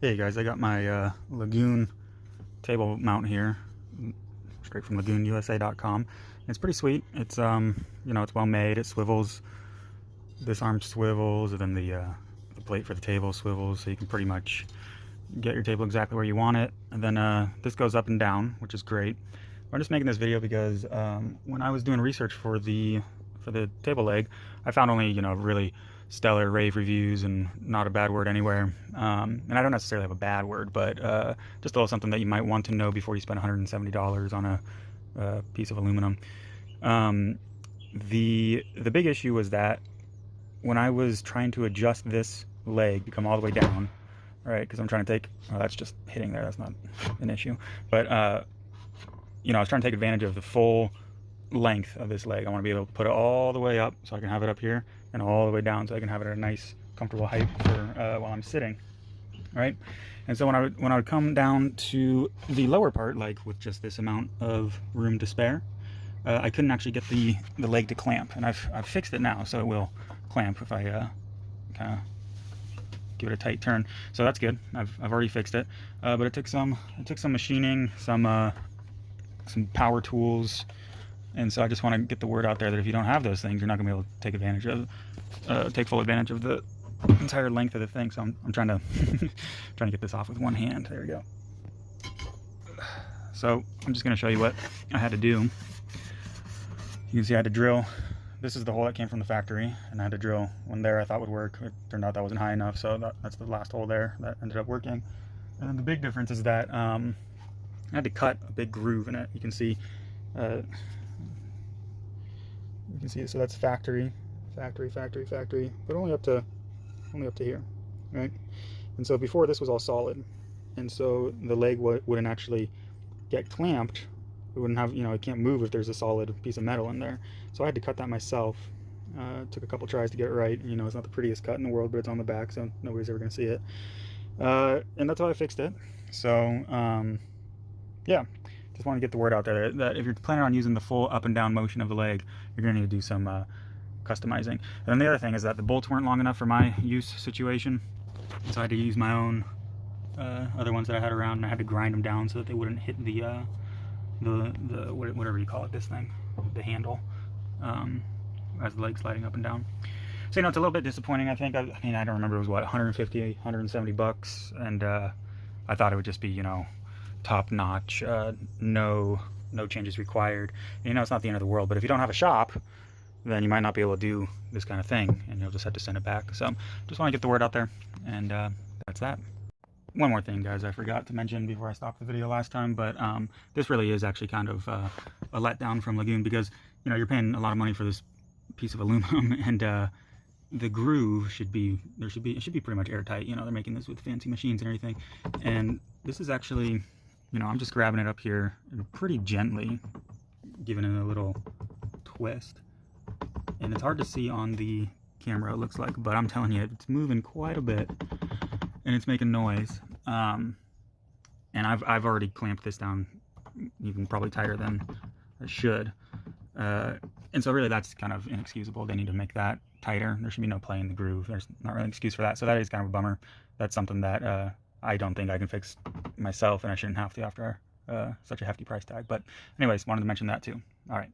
Hey guys, I got my Lagun table mount here, straight from LagunUSA.com. It's pretty sweet. It's it's well made. It swivels. This arm swivels, and then the plate for the table swivels, so you can pretty much get your table exactly where you want it. And then this goes up and down, which is great. I'm just making this video because when I was doing research for the table leg, I found only really stellar rave reviews and not a bad word anywhere. And I don't necessarily have a bad word, but just a little something that you might want to know before you spend $170 on a piece of aluminum. The big issue was that when I was trying to adjust this leg to come all the way down, right? Because I'm trying to take, oh, that's just hitting there. That's not an issue. But I was trying to take advantage of the full length of this leg. I want to be able to put it all the way up so I can have it up here, and all the way down so I can have it at a nice comfortable height for while I'm sitting, right? And so when I would come down to the lower part, like with just this amount of room to spare, I couldn't actually get the leg to clamp, and I've fixed it now, so it will clamp if I kind of give it a tight turn. So that's good. I've already fixed it, but it took some machining, some power tools. And so I just want to get the word out there that if you don't have those things, you're not going to be able to take advantage of, take full advantage of the entire length of the thing. So I'm trying to trying to get this off with one hand. There we go. So I'm just going to show you what I had to do. You can see I had to drill. This is the hole that came from the factory, and I had to drill one there I thought would work. It turned out that wasn't high enough, so that's the last hole there that ended up working. And then the big difference is that I had to cut a big groove in it. You can see. You can see, so that's factory, but only up to here, right? And so before, this was all solid, and so the leg wouldn't actually get clamped. It wouldn't have, it can't move if there's a solid piece of metal in there. So I had to cut that myself. Took a couple tries to get it right. It's not the prettiest cut in the world, but it's on the back, so nobody's ever gonna see it. And that's how I fixed it. So yeah. Just want to get the word out there that if you're planning on using the full up and down motion of the leg, you're going to need to do some customizing. And then the other thing is that the bolts weren't long enough for my use situation, so I had to use my own other ones that I had around, and I had to grind them down so that they wouldn't hit the whatever you call it, this thing, the handle, as the leg's sliding up and down. So it's a little bit disappointing. I think I don't remember, it was what, 150, 170 bucks, and I thought it would just be top notch, no changes required. It's not the end of the world, but if you don't have a shop, then you might not be able to do this kind of thing, and you'll just have to send it back. So just want to get the word out there, and that's that. One more thing, guys, I forgot to mention before I stopped the video last time, but this really is actually kind of a letdown from Lagun, because you're paying a lot of money for this piece of aluminum, and the groove should be pretty much airtight. They're making this with fancy machines and everything, and this is actually, I'm just grabbing it up here and pretty gently giving it a little twist, and it's hard to see on the camera, it looks like, but I'm telling you, it's moving quite a bit and it's making noise. And I've already clamped this down even probably tighter than I should, and so really that's kind of inexcusable. They need to make that tighter. There should be no play in the groove. There's not really an excuse for that, so that is kind of a bummer. That's something that I don't think I can fix myself, and I shouldn't have to after such a hefty price tag. But anyways, wanted to mention that too. All right.